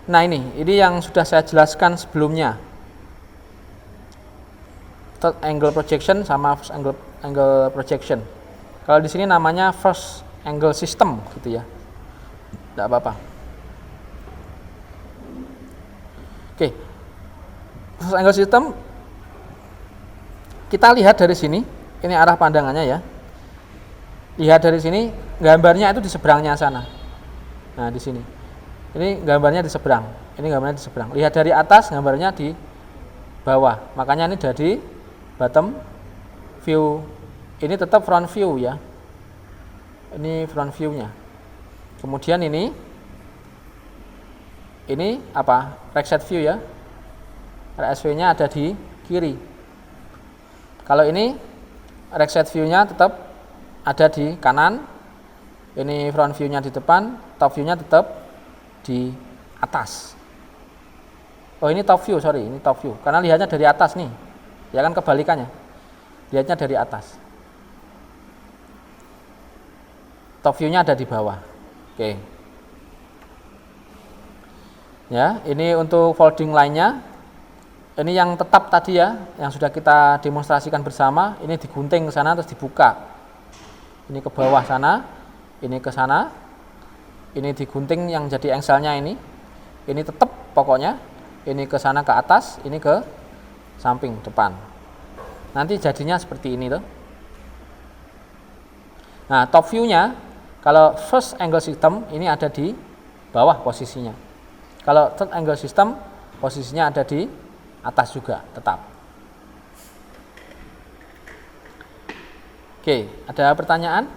Nah ini yang sudah saya jelaskan sebelumnya. Third angle projection sama first angle projection. Kalau di sini namanya first angle system gitu ya. Tidak apa-apa. Oke. First angle system kita lihat dari sini. Ini arah pandangannya ya. Lihat dari sini, gambarnya itu di seberangnya sana. Nah, di sini. Ini gambarnya di seberang. Ini gambarnya di seberang. Lihat dari atas, gambarnya di bawah. Makanya ini dari bottom view. Ini tetap front view ya. Ini front view-nya. Kemudian ini apa? Right side view ya. RSV-nya ada di kiri. Kalau ini right side view-nya tetap ada di kanan. Ini front view-nya di depan, top view-nya tetap di atas. Oh, ini top view, sorry, ini top view. Karena lihatnya dari atas nih. Ya kan kebalikannya. Lihatnya dari atas. Top view-nya ada di bawah. Oke. Ya, ini untuk folding line-nya. Ini yang tetap tadi ya, yang sudah kita demonstrasikan bersama. Ini digunting ke sana terus dibuka. Ini ke bawah sana, ini ke sana. Ini digunting yang jadi engselnya ini. Ini tetap pokoknya. Ini ke sana ke atas, ini ke samping depan. Nanti jadinya seperti ini tuh. Nah, top view-nya kalau first angle system ini ada di bawah posisinya. Kalau third angle system posisinya ada di atas juga tetap. Oke, ada pertanyaan?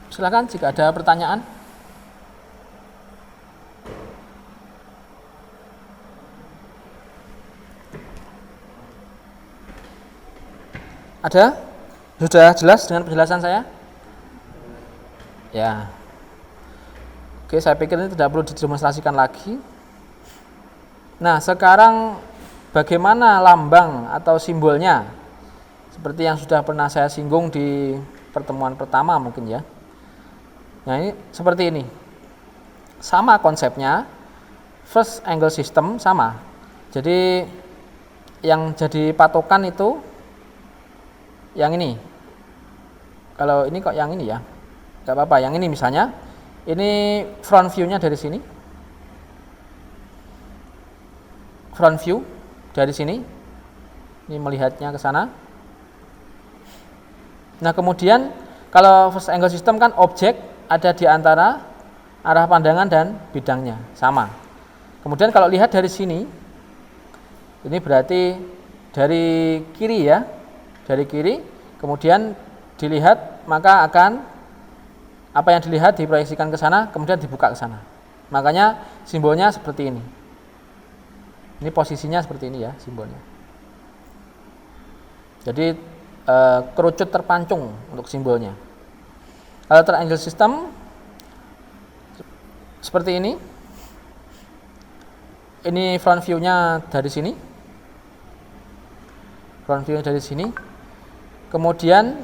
Silakan jika ada pertanyaan. Ada? Sudah jelas dengan penjelasan saya? Ya. Oke, saya pikir ini tidak perlu didemonstrasikan lagi. Nah, sekarang bagaimana lambang atau simbolnya? Seperti yang sudah pernah saya singgung di pertemuan pertama mungkin ya. Nah, ini seperti ini. Sama konsepnya, first angle system sama. Jadi yang jadi patokan itu yang ini. Kalau ini kok yang ini ya, nggak apa-apa. Yang ini misalnya, ini front view-nya dari sini. Front view dari sini. Ini melihatnya ke sana. Nah, kemudian kalau first angle system kan objek ada di antara arah pandangan dan bidangnya, sama. Kemudian kalau lihat dari sini, ini berarti dari kiri ya, dari kiri, kemudian dilihat, maka akan apa yang dilihat diproyeksikan ke sana, kemudian dibuka ke sana. Makanya simbolnya seperti ini. Ini posisinya seperti ini ya, simbolnya. Jadi kerucut terpancung untuk simbolnya. Kalau triangle system seperti ini. Ini front view-nya dari sini. Front view dari sini. Kemudian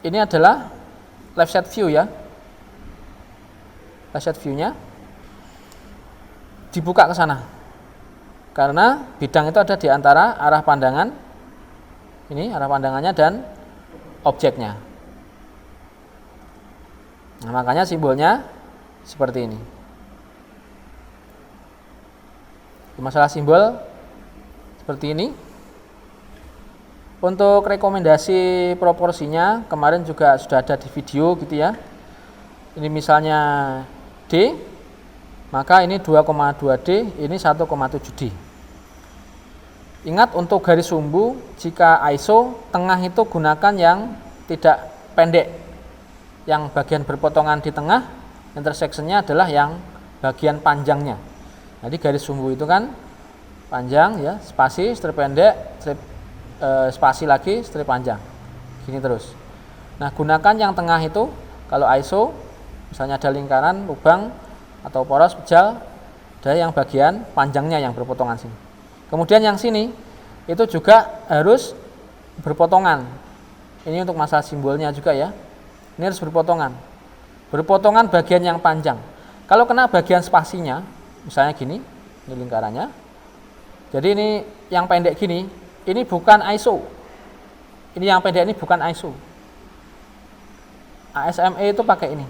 ini adalah left side view ya. Left side view-nya dibuka ke sana. Karena bidang itu ada di antara arah pandangan ini, arah pandangannya dan objeknya. Nah, makanya simbolnya seperti ini. Masalah simbol seperti ini. Untuk rekomendasi proporsinya kemarin juga sudah ada di video gitu ya. Ini misalnya D, maka ini 2,2D, ini 1,7D. Ingat untuk garis sumbu, jika ISO tengah itu gunakan yang tidak pendek. Yang bagian berpotongan di tengah, intersection-nya adalah yang bagian panjangnya. Jadi garis sumbu itu kan panjang ya, spasi, strip pendek, strip spasi lagi, strip panjang. Gini terus. Nah, gunakan yang tengah itu kalau ISO, misalnya ada lingkaran, lubang atau poros pejal, ada yang bagian panjangnya yang berpotongan sini. Kemudian yang sini itu juga harus berpotongan. Ini untuk masalah simbolnya juga ya. Ini harus berpotongan. Berpotongan bagian yang panjang. Kalau kena bagian spasinya, misalnya gini, ini lingkarannya. Jadi ini yang pendek gini, ini bukan ISO. Ini yang pendek ini bukan ISO. ASME itu pakai ini.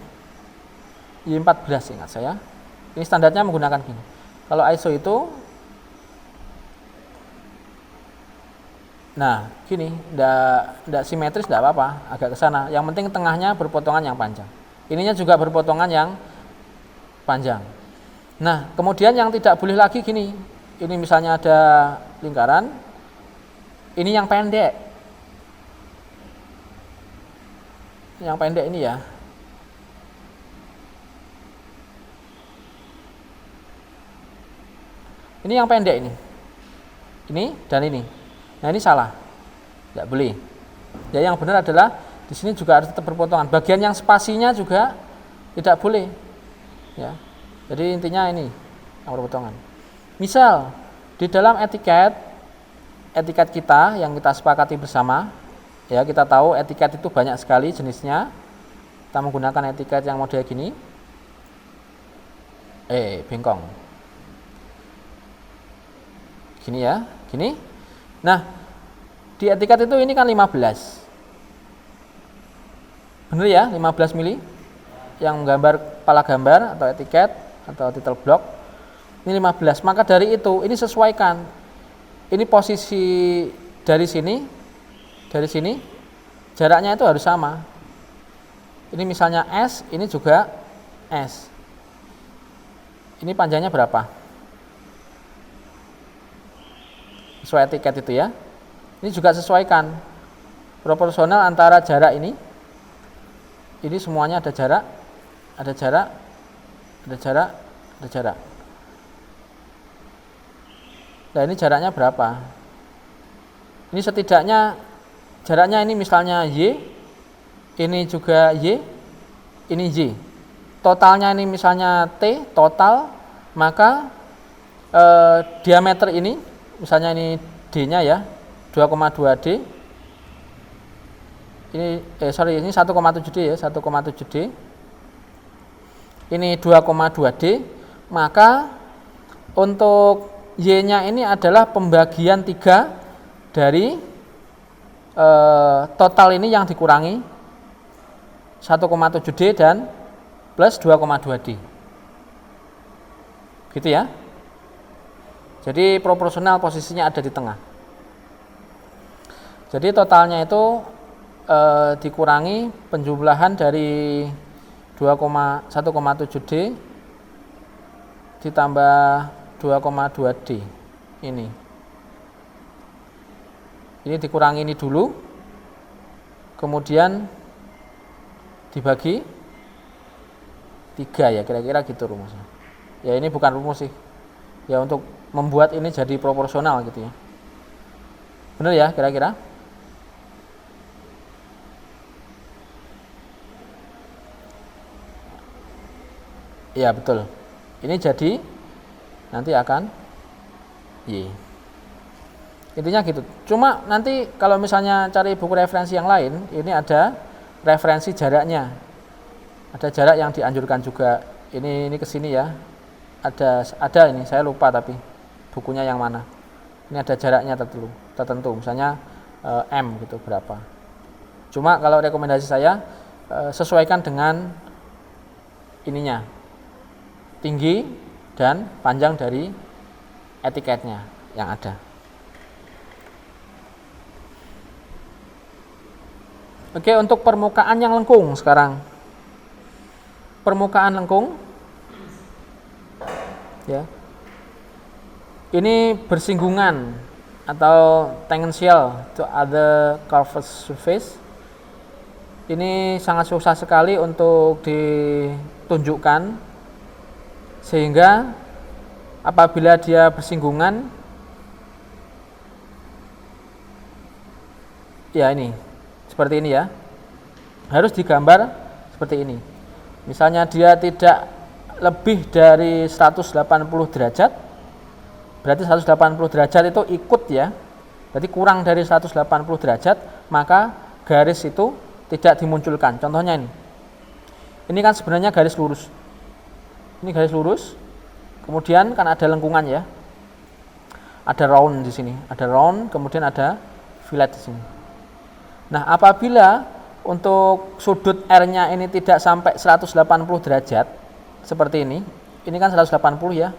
Y14 ingat saya. Ini standarnya menggunakan gini. Kalau ISO itu, nah gini, tidak simetris tidak apa-apa, agak ke sana. Yang penting tengahnya berpotongan yang panjang. Ininya juga berpotongan yang panjang. Nah, kemudian yang tidak boleh lagi gini. Ini misalnya ada lingkaran, ini yang pendek. Yang pendek ini ya. Ini yang pendek ini. Ini dan ini. Nah, ini salah. Tidak boleh. Ya, yang benar adalah di sini juga harus tetap berpotongan. Bagian yang spasinya juga tidak boleh. Ya. Jadi intinya ini yang berpotongan. Misal di dalam etiket kita yang kita sepakati bersama, ya kita tahu etiket itu banyak sekali jenisnya. Kita menggunakan etiket yang model gini. Bengkong. Gini ya, gini. Nah, di etiket itu ini kan 15. Benar ya, 15 mili yang menggambar kepala gambar atau etiket atau title block. Ini 15. Maka dari itu ini sesuaikan. Ini posisi dari sini jaraknya itu harus sama. Ini misalnya S, ini juga S. Ini panjangnya berapa? Sesuai etiket itu ya. Ini juga sesuaikan. Proporsional antara jarak ini semuanya ada jarak, ada jarak, ada jarak, ada jarak. Nah, ini jaraknya berapa? Ini setidaknya jaraknya ini misalnya Y, ini juga Y, ini Y. Totalnya ini misalnya T, total, maka diameter ini, misalnya ini D-nya ya, 2,2 D. Ini 1,7 D ya, 1,7 D. Ini 2,2 D. Maka untuk Y-nya ini adalah pembagian 3 dari total ini yang dikurangi 1,7 D dan plus 2,2 D. Gitu ya. Jadi proporsional posisinya ada di tengah. Jadi totalnya itu dikurangi penjumlahan dari 1,7 D ditambah 2,2 D ini dikurangi ini dulu, kemudian dibagi 3 ya, kira-kira gitu rumusnya ya. Ini bukan rumus sih ya, untuk membuat ini jadi proporsional gitu ya. Benar ya kira-kira? Ya betul. Ini jadi nanti akan Y. Intinya gitu. Cuma nanti kalau misalnya cari buku referensi yang lain, ini ada referensi jaraknya. Ada jarak yang dianjurkan juga. Ini ke sini ya. Ada ini, saya lupa tapi bukunya yang mana. Ini ada jaraknya tertentu. Misalnya M gitu berapa. Cuma kalau rekomendasi saya sesuaikan dengan ininya. Tinggi dan panjang dari etiketnya yang ada. Oke, untuk permukaan yang lengkung sekarang. Permukaan lengkung ya. Ini bersinggungan atau tangential to other curved surface. Ini sangat susah sekali untuk ditunjukkan, sehingga apabila dia bersinggungan ya ini seperti ini ya, harus digambar seperti ini. Misalnya dia tidak lebih dari 180 derajat, berarti 180 derajat itu ikut ya, Berarti kurang dari 180 derajat, maka garis itu tidak dimunculkan. Contohnya ini. Ini kan sebenarnya garis lurus. Ini garis lurus. Kemudian kan ada lengkungan ya. Ada round di sini, ada round, kemudian ada fillet di sini. Nah, apabila untuk sudut R-nya ini tidak sampai 180 derajat seperti ini kan 180 ya.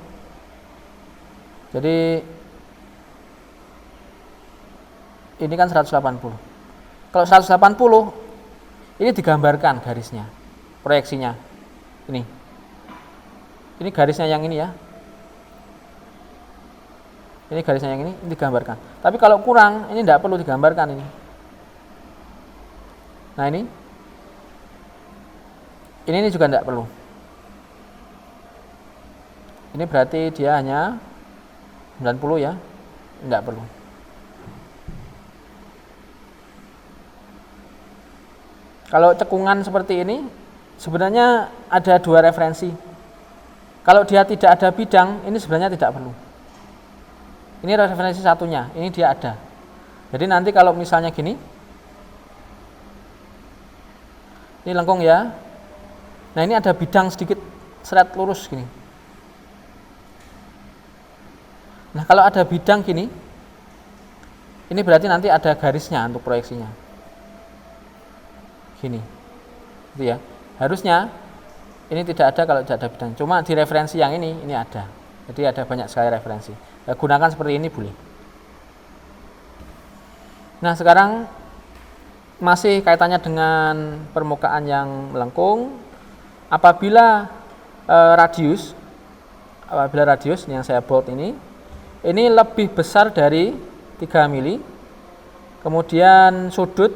Jadi ini kan 180. Kalau 180 ini digambarkan garisnya, proyeksinya. Ini garisnya yang ini ya. Ini garisnya yang ini digambarkan. Tapi kalau kurang, ini tidak perlu digambarkan ini. Nah ini juga tidak perlu. Ini berarti dia hanya 90 ya, tidak perlu. Kalau cekungan seperti ini, sebenarnya ada dua referensi. Kalau dia tidak ada bidang, ini sebenarnya tidak perlu. Ini referensi satunya, ini dia ada. Jadi nanti kalau misalnya gini, ini lengkung ya. Nah ini ada bidang sedikit seret lurus gini. Nah kalau ada bidang gini, ini berarti nanti ada garisnya untuk proyeksinya. Gini, gitu ya. Harusnya ini tidak ada kalau tidak ada bidang. Cuma di referensi yang ini ada. Jadi ada banyak sekali referensi. Gunakan seperti ini boleh. Nah sekarang masih kaitannya dengan permukaan yang melengkung. Apabila radius yang saya bold ini lebih besar dari 3 mili, kemudian sudut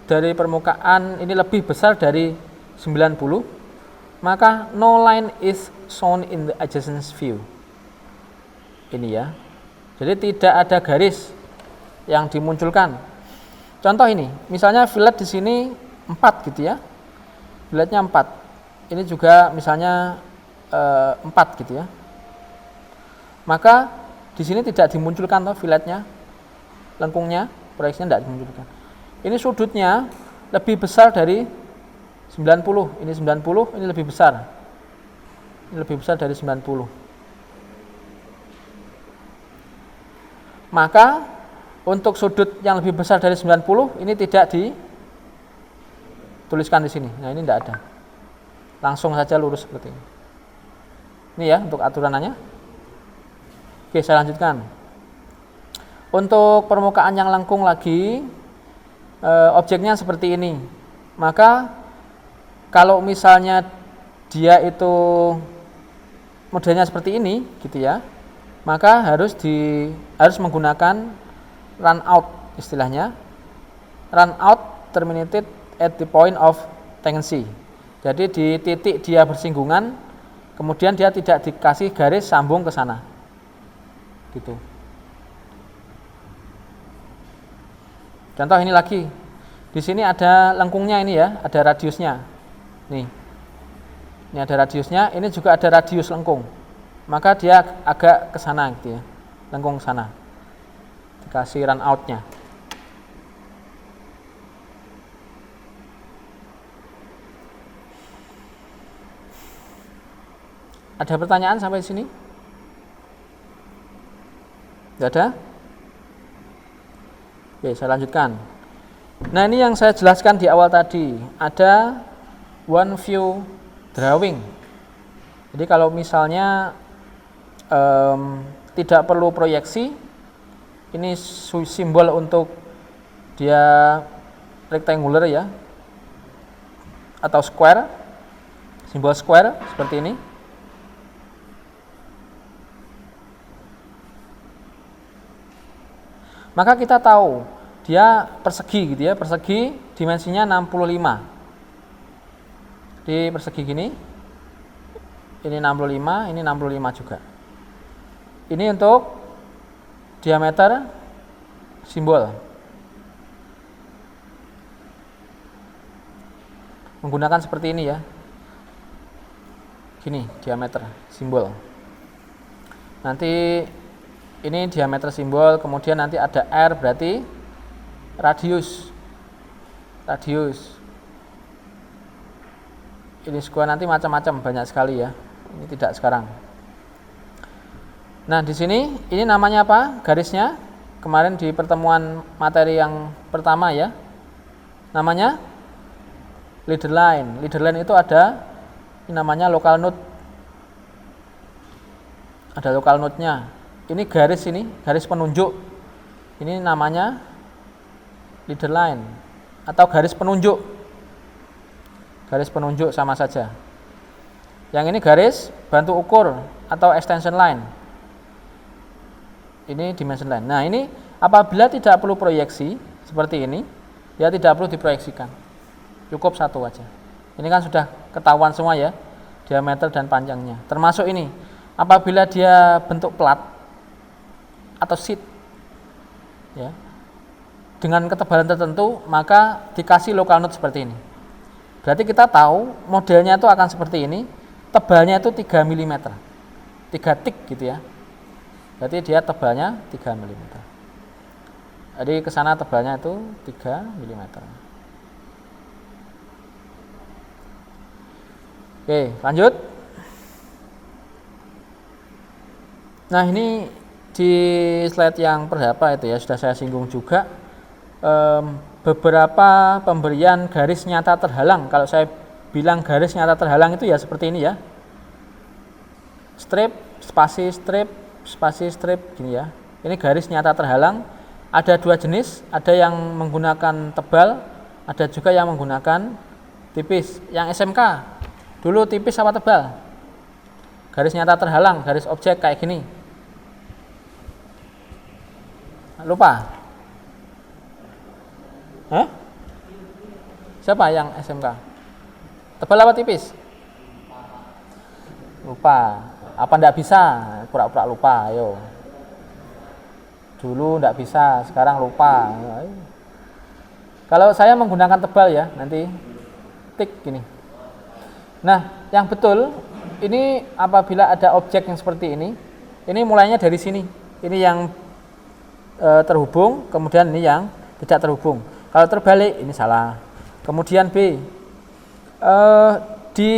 dari permukaan ini lebih besar dari 90, maka no line is shown in the adjacent view. Ini ya. Jadi tidak ada garis yang dimunculkan. Contoh ini, misalnya fillet di sini 4 gitu ya. Filletnya 4. Ini juga misalnya 4 gitu ya. Maka di sini tidak dimunculkan toh filletnya, lengkungnya, proyeksinya tidak dimunculkan. Ini sudutnya lebih besar dari 90. Ini 90, ini lebih besar. Ini lebih besar dari 90. Maka untuk sudut yang lebih besar dari 90 ini tidak dituliskan di sini. Nah, ini tidak ada. Langsung saja lurus seperti ini. Ini ya untuk aturannya. Oke, saya lanjutkan. Untuk permukaan yang lengkung lagi, objeknya seperti ini. Maka kalau misalnya dia itu modelnya seperti ini, gitu ya, maka harus menggunakan run out istilahnya. Run out terminated at the point of tangency. Jadi di titik dia bersinggungan, kemudian dia tidak dikasih garis sambung ke sana. Gitu. Contoh ini lagi. Di sini ada lengkungnya ini ya, ada radiusnya. Nih. Ini ada radiusnya, ini juga ada radius lengkung. Maka dia agak ke sana gitu ya. Lengkung ke sana. Dikasih run out-nya. Ada pertanyaan sampai sini? Tidak ada? Oke, saya lanjutkan. Nah, ini yang saya jelaskan di awal tadi. Ada one view drawing. Jadi kalau misalnya tidak perlu proyeksi, ini simbol untuk dia rectangular ya, atau square, simbol square seperti ini. Maka kita tahu dia persegi gitu ya, persegi dimensinya 65. Di persegi gini, ini 65, ini 65 juga. Ini untuk diameter simbol. Menggunakan seperti ini ya. Gini, diameter simbol. Nanti ini diameter simbol, kemudian nanti ada R berarti radius. Ini square nanti macam-macam, banyak sekali ya. Ini tidak sekarang. Nah, di sini ini namanya apa? Garisnya kemarin di pertemuan materi yang pertama ya. Namanya leader line. Leader line itu ada ini namanya local node. Ada local node-nya. Ini garis penunjuk. Ini namanya leader line atau garis penunjuk. Garis penunjuk sama saja. Yang ini garis bantu ukur atau extension line. Ini dimension line. Nah, ini apabila tidak perlu proyeksi seperti ini, ya tidak perlu diproyeksikan. Cukup satu aja. Ini kan sudah ketahuan semua ya, diameter dan panjangnya. Termasuk ini, apabila dia bentuk plat atau sheet, ya, dengan ketebalan tertentu, maka dikasih local node seperti ini. Berarti kita tahu modelnya itu akan seperti ini, tebalnya itu 3 mm, 3 tik gitu ya. Berarti dia tebalnya 3 mm. Jadi ke sana tebalnya itu 3 mm. Oke, lanjut. Nah, ini di slide yang berapa itu ya, sudah saya singgung juga. Beberapa pemberian garis nyata terhalang. Kalau saya bilang garis nyata terhalang itu ya seperti ini ya. Strip, spasi strip gini ya. Ini garis nyata terhalang. Ada dua jenis, ada yang menggunakan tebal, ada juga yang menggunakan tipis. Yang SMK dulu tipis apa tebal? Garis nyata terhalang, garis objek kayak gini. Lupa? Hah? Siapa yang SMK? Tebal apa tipis? Lupa. Apa enggak bisa? Pura-pura lupa, ayo. Dulu enggak bisa, sekarang lupa. Kalau saya menggunakan tebal ya, nanti tik gini. Nah, yang betul ini apabila ada objek yang seperti ini mulainya dari sini. Ini yang terhubung, kemudian ini yang tidak terhubung. Kalau terbalik ini salah. Kemudian B di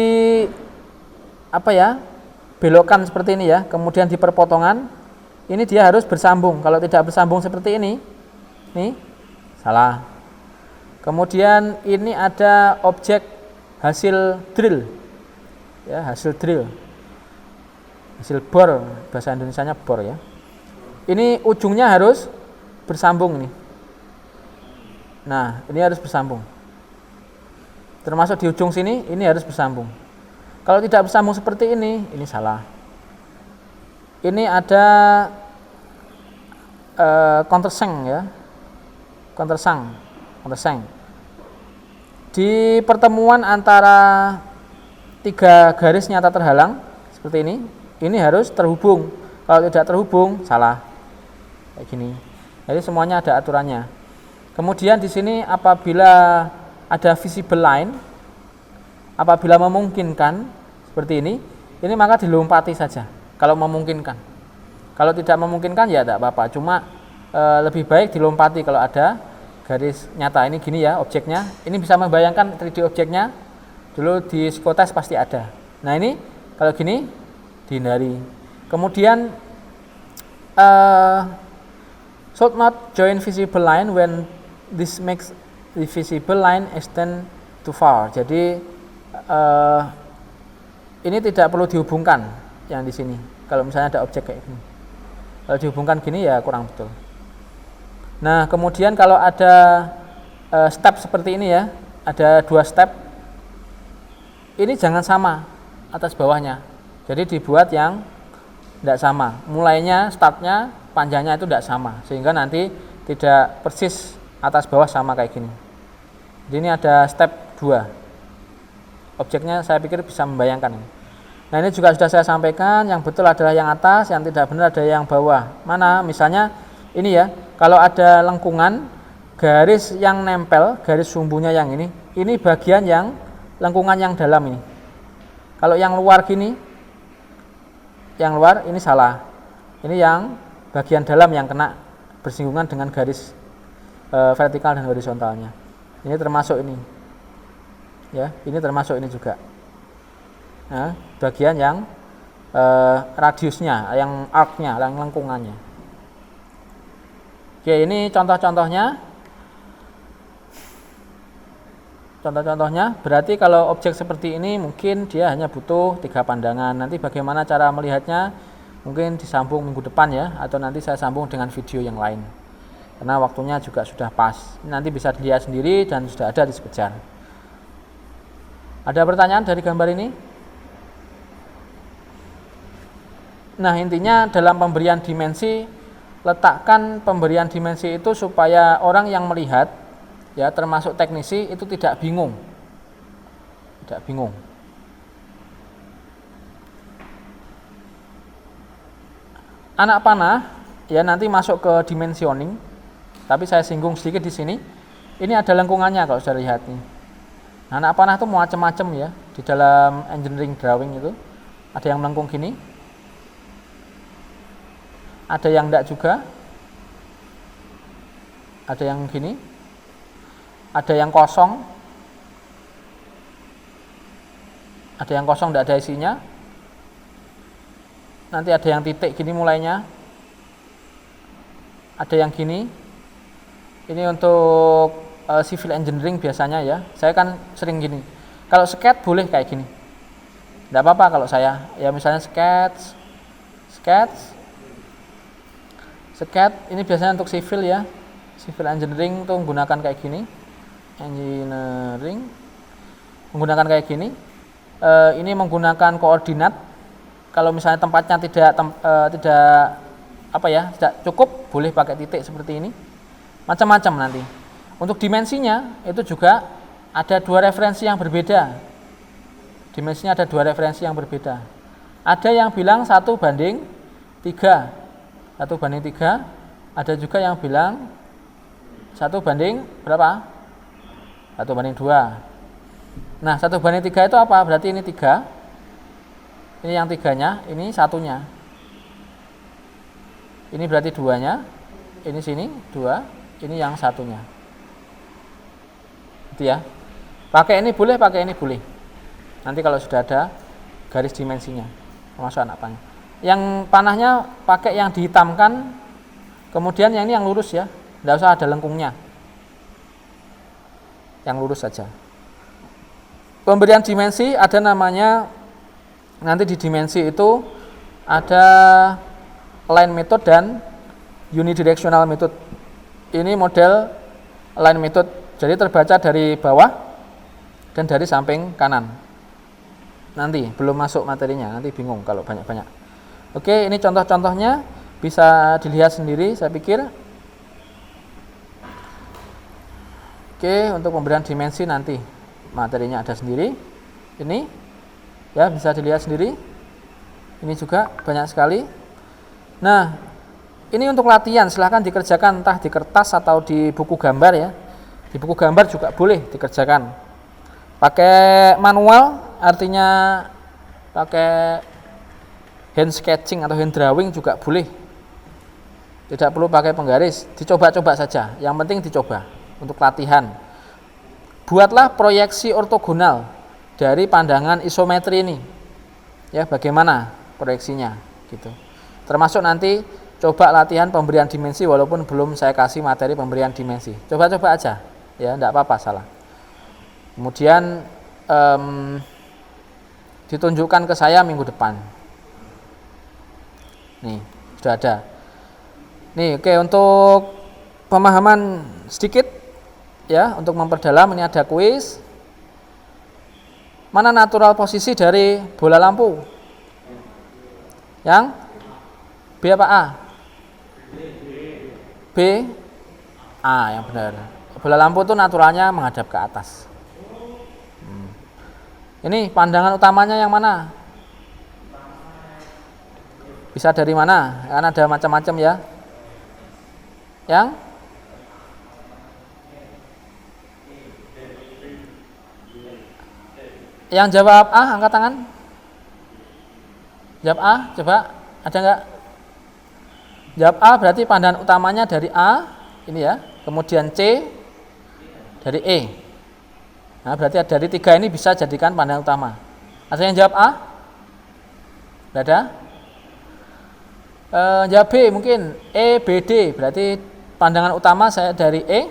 belokkan seperti ini ya, kemudian di perpotongan ini dia harus bersambung. Kalau tidak bersambung seperti ini salah. Kemudian ini ada objek hasil drill ya, hasil bor, bahasa Indonesianya bor ya. Ini ujungnya harus bersambung nih. Nah, ini harus bersambung. Termasuk di ujung sini ini harus bersambung. Kalau tidak bersambung seperti ini salah. Ini ada countersink ya. Countersink. Di pertemuan antara tiga garis nyata terhalang seperti ini harus terhubung. Kalau tidak terhubung salah. Kayak gini. Jadi semuanya ada aturannya. Kemudian di sini apabila ada visible line, apabila memungkinkan seperti ini maka dilompati saja. Kalau memungkinkan. Kalau tidak memungkinkan ya tidak apa-apa. Cuma lebih baik dilompati kalau ada garis nyata. Ini gini ya objeknya. Ini bisa membayangkan 3D objeknya. Dulu di psikotes pasti ada. Nah, ini kalau gini dihindari. Kemudian should not join visible line when this makes the visible line extend too far. Jadi ini tidak perlu dihubungkan yang di sini. Kalau misalnya ada objek kayak gini, kalau dihubungkan gini ya kurang betul. Nah, kemudian kalau ada step seperti ini ya, ada 2 step. Ini jangan sama atas bawahnya. Jadi dibuat yang tidak sama. Mulainya, startnya, panjangnya itu tidak sama, sehingga nanti tidak persis atas bawah sama kayak gini. Jadi ini ada step 2. Objeknya saya pikir bisa membayangkan. Nah, ini juga sudah saya sampaikan, yang betul adalah yang atas, yang tidak benar ada yang bawah. Mana? Misalnya ini ya, kalau ada lengkungan, garis yang nempel, garis sumbunya yang ini bagian yang lengkungan yang dalam ini. Kalau yang luar gini, yang luar ini salah. Ini yang bagian dalam yang kena bersinggungan dengan garis vertikal dan horizontalnya. Ini termasuk ini. Ya, ini termasuk ini juga. Nah, bagian yang radiusnya, yang arcnya, yang lengkungannya. Oke, ini contoh-contohnya. Contoh-contohnya, berarti kalau objek seperti ini mungkin dia hanya butuh 3 pandangan. Nanti bagaimana cara melihatnya mungkin disambung minggu depan ya, atau nanti saya sambung dengan video yang lain. Karena waktunya juga sudah pas. Nanti bisa dilihat sendiri dan sudah ada di Spejar. Ada pertanyaan dari gambar ini? Nah, intinya dalam pemberian dimensi, letakkan pemberian dimensi itu supaya orang yang melihat, ya termasuk teknisi, itu tidak bingung. Tidak bingung. Anak panah, ya nanti masuk ke dimensioning, tapi saya singgung sedikit di sini. Ini ada lengkungannya kalau sudah lihat nih. Anak panah itu macam-macam ya, di dalam engineering drawing itu. Ada yang melengkung gini, ada yang enggak juga, ada yang gini, ada yang kosong, enggak ada isinya, nanti ada yang titik gini mulainya, ada yang gini. Ini untuk civil engineering biasanya ya, saya kan sering gini. Kalau sketch boleh kayak gini, enggak apa-apa kalau saya, ya misalnya sketch, ini biasanya untuk civil ya, civil engineering tuh menggunakan kayak gini, ini menggunakan koordinat. Kalau misalnya tempatnya tidak cukup, boleh pakai titik seperti ini. Macam-macam nanti. Untuk dimensinya itu juga ada 2 referensi yang berbeda. Dimensinya ada 2 referensi yang berbeda. Ada yang bilang 1:3. 1:3. Ada juga yang bilang 1:2. Nah, 1:3 itu apa? Berarti ini 3. Ini yang 3-nya, ini 1-nya. Ini berarti 2-nya. Ini sini 2, ini yang 1-nya. Gitu ya. Pakai ini boleh, pakai ini boleh. Nanti kalau sudah ada garis dimensinya, termasuk anak panah. Yang panahnya pakai yang dihitamkan, kemudian yang ini yang lurus ya, tidak usah ada lengkungnya, yang lurus saja. Pemberian dimensi ada namanya, nanti di dimensi itu ada line method dan unidirectional method. Ini model line method, jadi terbaca dari bawah dan dari samping kanan. Nanti belum masuk materinya, nanti bingung kalau banyak-banyak. Oke, ini contoh-contohnya bisa dilihat sendiri saya pikir. Oke, untuk pemberian dimensi nanti materinya ada sendiri. Ini ya bisa dilihat sendiri. Ini juga banyak sekali. Nah, ini untuk latihan silahkan dikerjakan entah di kertas atau di buku gambar ya. Di buku gambar juga boleh dikerjakan. Pakai manual, artinya pakai hand sketching atau hand drawing juga boleh. Tidak perlu pakai penggaris, dicoba-coba saja. Yang penting dicoba untuk latihan. Buatlah proyeksi ortogonal dari pandangan isometri ini. Ya, bagaimana proyeksinya gitu. Termasuk nanti coba latihan pemberian dimensi walaupun belum saya kasih materi pemberian dimensi. Coba-coba aja. Ya, enggak apa-apa salah. Kemudian ditunjukkan ke saya minggu depan. Nih, sudah ada. Nih, oke, untuk pemahaman sedikit ya, untuk memperdalam ini ada kuis. Mana natural posisi dari bola lampu? Yang B apa A? B. A yang benar. Bola lampu itu naturalnya menghadap ke atas. Ini pandangan utamanya yang mana? Bisa dari mana? Kan ada macam-macam ya. Yang jawab A, angkat tangan. Jawab A, coba. Ada enggak? Jawab A berarti pandangan utamanya dari A, ini ya. Kemudian C dari E. Nah, berarti dari 3 ini bisa jadikan pandangan utama. Ada yang jawab A? Tidak ada? Jawab B mungkin E, B, D. Berarti pandangan utama saya dari E,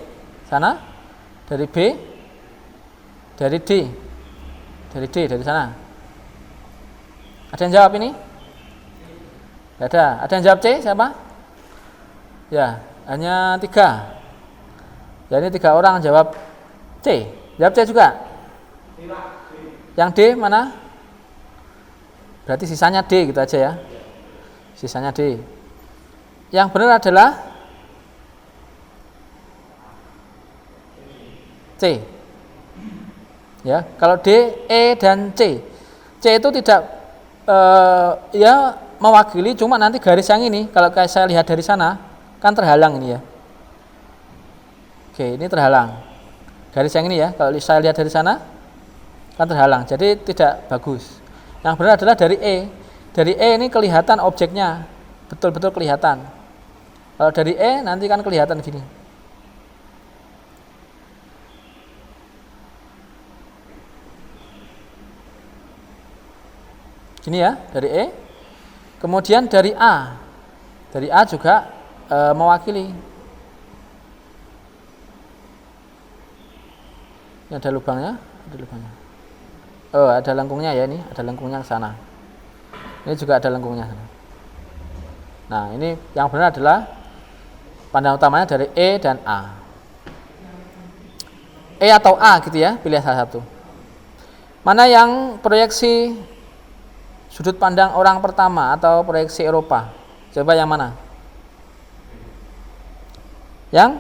sana. Dari B, dari D. Dari D, dari sana. Ada yang jawab ini? Tidak ada. Ada yang jawab C? Siapa? Ya, hanya 3. Jadi 3 orang jawab C. Jawab C juga. Yang D mana? Berarti sisanya D gitu aja ya. Sisanya D. Yang benar adalah C. Ya, kalau D, E dan C. C itu tidak ya mewakili, cuma nanti garis yang ini kalau saya lihat dari sana kan terhalang ini ya. Oke, ini terhalang. Garis yang ini ya, kalau saya lihat dari sana kan terhalang. Jadi tidak bagus. Yang benar adalah dari E. Dari E ini kelihatan objeknya, betul-betul kelihatan. Kalau dari E nanti kan kelihatan gini. Gini ya, dari E. Kemudian dari A. Dari A juga mewakili. Ini ada lubangnya, ada lubangnya. Oh, ada lengkungnya ya ini, ada lengkungnya ke sana. Ini juga ada lengkungnya. Nah, ini yang benar adalah pandangan utamanya dari E dan A. E atau A gitu ya, pilih salah satu. Mana yang proyeksi sudut pandang orang pertama atau proyeksi Eropa? Coba yang mana? Yang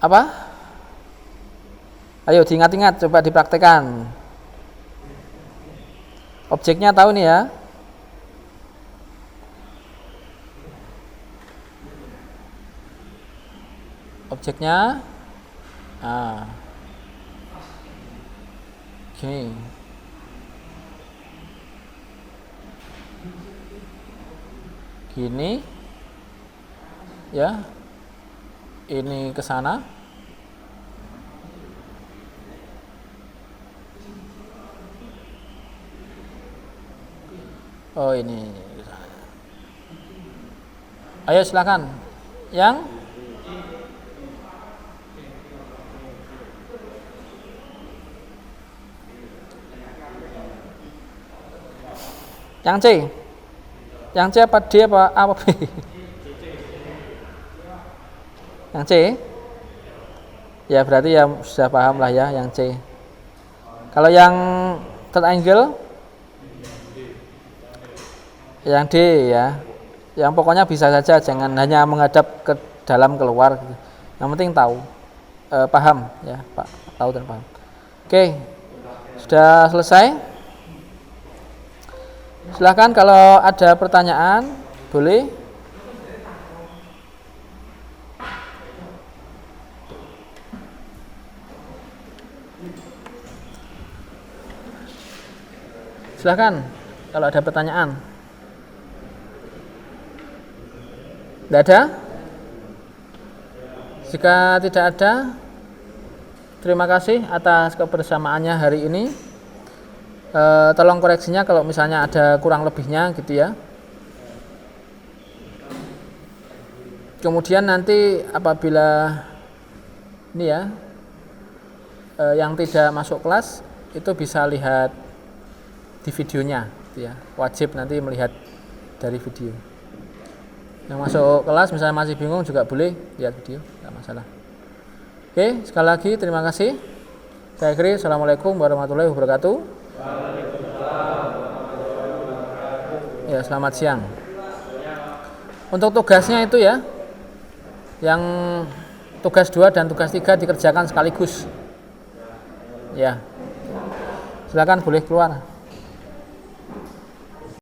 apa? Ayo diingat-ingat, coba dipraktekkan. Objeknya tahu nih ya. Objeknya oke. Gini ya. Ini ke sana. Oh, ini. Ayo silakan. Yang C. Yang C apa D apa B? Yang C. Ya berarti ya sudah paham lah ya yang C. Kalau yang third angle yang D ya. Yang pokoknya bisa saja, jangan hanya menghadap ke dalam keluar gitu. Yang penting tahu, paham ya, Pak, tahu dan paham. Oke. Sudah selesai? Silahkan kalau ada pertanyaan, boleh. Silahkan kalau ada pertanyaan. Tidak ada? Jika tidak ada, terima kasih atas kebersamaannya hari ini. Tolong koreksinya kalau misalnya ada kurang lebihnya gitu ya. Kemudian nanti apabila ini ya yang tidak masuk kelas itu bisa lihat di videonya gitu ya. Wajib nanti melihat dari video. Yang masuk kelas misalnya masih bingung juga boleh lihat video, tidak masalah. Oke, sekali lagi terima kasih. Saya akhiri. Assalamualaikum warahmatullahi wabarakatuh. Ya, selamat siang. Untuk tugasnya itu ya, yang tugas 2 dan tugas 3 dikerjakan sekaligus. Ya, silakan boleh keluar.